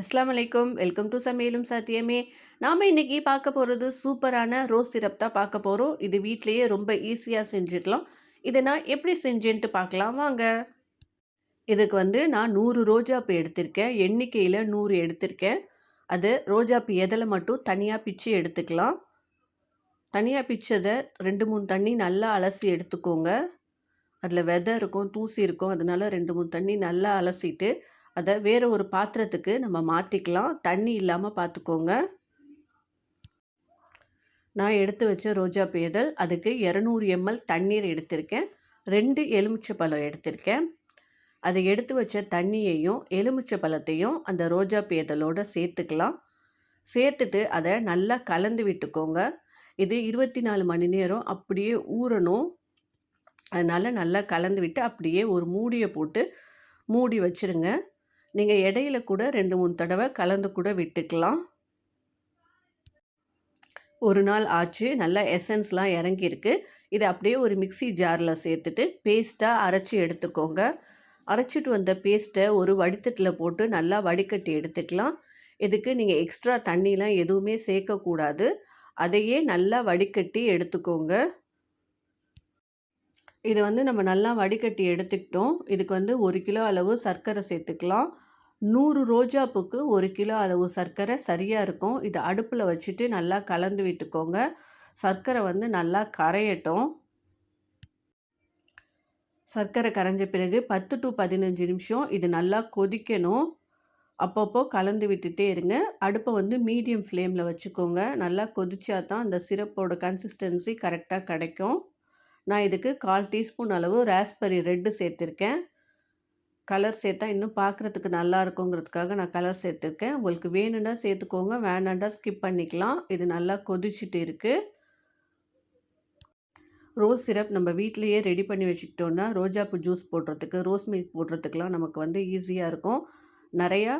அஸ்ஸலாமு அலைக்கும். Welcome to சமையலும் சாத்தியமே. நாம இன்னைக்கு பார்க்க போறது சூப்பரான ரோஸ் சிரப் தான் பார்க்க போறோம். இது வீட்லயே ரொம்ப ஈஸியா செஞ்சிடலாம். இத நான் எப்படி செஞ்சேன்ட்டு பார்க்கலாம் வாங்க. இதுக்கு நான் 100 ரோஜாப்பூ எடுத்திருக்கேன். எண்ணிக்கையில 100 எடுத்திருக்கேன். அது ரோஜாப்பூ எதழ மட்டும் தனியா பிச்சு எடுத்துக்கலாம். தனியா பிச்சத 2, 3 தண்ணி நல்லா அலசி எடுத்துக்கோங்க. அதில விதை இருக்கும், தூசி இருக்கும். அதனால 2, 3 தண்ணி நல்லா அலசிட்டு, அத வேற ஒரு பாத்திரத்துக்கு நம்ம மாத்திக்கலாம். தண்ணி இல்லாம பார்த்துக்கோங்க. நான் எடுத்து வச்ச ரோஜாப்பூ இதழ், அதுக்கு 200 எம்எல் தண்ணீர் எடுத்திருக்கேன். 2 எலுமிச்சை பழம் எடுத்திருக்கேன். அதை எடுத்து வச்ச தண்ணியையும், எலுமிச்சை பழத்தையும் அந்த ரோஜாப்பூ இதழோட சேர்த்துக்கலாம். சேர்த்துட்டு அத நல்லா கலந்து விட்டுக்கோங்க. இது 24 மணி நேரம் அப்படியே ஊறணும். அதனால நல்லா கலந்து விட்டு அப்படியே ஒரு மூடிய போட்டு மூடி வச்சுருங்க. நீங்க இடையில கூட 2, 3 தடவ கலந்து கூட விட்டுக்கலாம். ஒரு நாள் ஆச்சு. நல்லா எசன்ஸ்லாம் இறங்கியிருக்கு. இத அப்படியே ஒரு மிக்ஸி ஜார்ல சேர்த்துட்டு பேஸ்ட்டா அரைச்சு எடுத்துக்கோங்க. அரைச்சுட்டு வந்த பேஸ்ட்ட ஒரு வடித்தட்டில போட்டு நல்லா வடிகட்டி எடுத்துக்கலாம். இதுக்கு நீங்க எக்ஸ்ட்ரா தண்ணிலாம் எதுவுமே சேர்க்கக்கூடாது. அதையே நல்லா வடிகட்டி எடுத்துக்கோங்க. இத நம்ம நல்லா வடிகட்டி எடுத்துக்கிட்டோம். இதுக்கு 1 கிலோ அளவு சர்க்கரை சேர்த்துக்கலாம். 100 ரோஜாப்பூக்கு 1 கிலோ அளவு சர்க்கரை சரியா இருக்கும். இத அடுப்புல வச்சுட்டு நல்லா கலந்து விட்டுக்கோங்க. சர்க்கரை நல்லா கரையட்டும். சர்க்கரை கரைஞ்ச பிறகு 10 டூ 15 நிமிஷம் இது நல்லா கொதிக்கணும். அப்பப்போ கலந்து விட்டுட்டே இருங்க. அடுப்ப மீடியம் ஃப்ளேம்ல வச்சுக்கோங்க. நல்லா கொதிச்சா தான் அந்த சிரப்போட கன்சிஸ்டன்சி கரெக்ட்டா கிடைக்கும். நான் இதுக்கு 1/4 டீஸ்பூன் அளவு ராஸ்பெர்ரி ரெட் சேர்த்திருக்கேன். கலர் சேர்த்தா இன்னும் பார்க்குறதுக்கு நல்லா இருக்குங்கிறதுக்காக நான் கலர் சேர்த்துருக்கேன். உங்களுக்கு வேணும்னா சேர்த்துக்கோங்க, வேணாண்டா ஸ்கிப் பண்ணிக்கலாம். இது நல்லா கொதிச்சுட்டு இருக்கு. ரோஸ் சிரப் நம்ம வீட்லயே ரெடி பண்ணி வச்சுக்கிட்டோம்னா, ரோஜாப்பூ ஜூஸ் போடுறதுக்கு, ரோஸ் மில்க் போடுறதுக்குலாம் நமக்கு ஈஸியா இருக்கும். நெறையா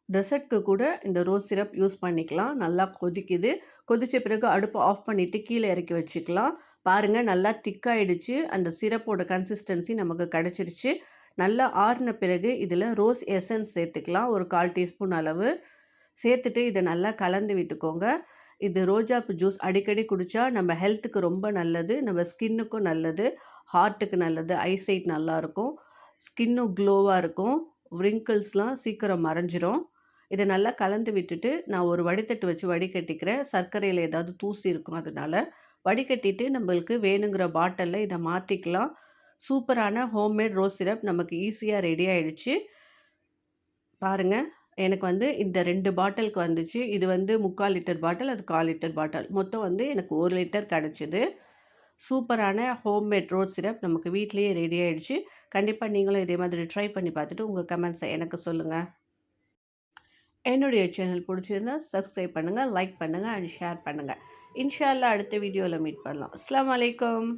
டெசர்ட்க்கு கூட இந்த ரோஸ் சிரப் யூஸ் பண்ணிக்கலாம். நல்லா கொதிக்குது. கொதிச்ச பிறகு அடுப்ப ஆஃப் பண்ணிட்டு கீழ இறக்கி வச்சுக்கலாம். பாருங்க நல்லா திக்காயிடுச்சு. அந்த சிரப்போட கன்சிஸ்டன்சி நமக்கு கிடைச்சிருச்சு. நல்லா ஆறுன பிறகு இதில ரோஸ் எசன்ஸ் சேர்த்துக்கலாம். ஒரு 1/4 டீஸ்பூன் அளவு. சேர்த்துட்டு இத நல்லா கலந்து விட்டுக்கோங்க. இது ரோஜாப்பூ ஜூஸ் அடிக்கடி குடிச்சா நம்ம ஹெல்த்துக்கு ரொம்ப நல்லது. நம்ம ஸ்கின்னுக்கும் நல்லது. ஹார்ட்டுக்கு நல்லது. ஐசைட் நல்லாயிருக்கும். ஸ்கின்னும் க்ளோவா இருக்கும். விரிங்கிள்ஸ்லாம் சீக்கிரம் மறைஞ்சிரும். இத நல்லா கலந்து விட்டுட்டு, நான் ஒரு வடித்தட்டு வச்சு வடிகட்டிக்கிறேன். சர்க்கரையில ஏதாவது தூசி இருக்கும் அதனால. வடிகட்டிட்டு நம்மளுக்கு வேணுங்கிற பாட்டில்ல இத மாத்திக்கலாம். சூப்பரான ஹோம்மேட் ரோஸ் சிரப் நமக்கு ஈஸியா ரெடி ஆயிடுச்சு. பாருங்க. எனக்கு இந்த 2 பாட்டிலுக்கு வந்துச்சு. இது 3/4 லிட்டர் பாட்டில், அது 1/4 லிட்டர் பாட்டில். மொத்தம் எனக்கு 1 லிட்டர் கிடைச்சது. சூப்பரான ஹோம்மேட் ரோஸ் சிரப் நமக்கு வீட்லயே ரெடி ஆயிடுச்சு. கண்டிப்பா நீங்களும் இதே மாதிரி ட்ரை பண்ணி பார்த்துட்டு உங்க கமெண்ட்ஸ எனக்கு சொல்லுங்க. என்னுடைய சேனல் பிடிச்சிருந்தா சப்ஸ்கிரைப் பண்ணுங்க, லைக் பண்ணுங்க அண்ட் ஷேர் பண்ணுங்க. இன்ஷா அல்லாஹ் அடுத்த வீடியோல மீட் பண்ணலாம். அஸ்ஸலாமு அலைக்கும்.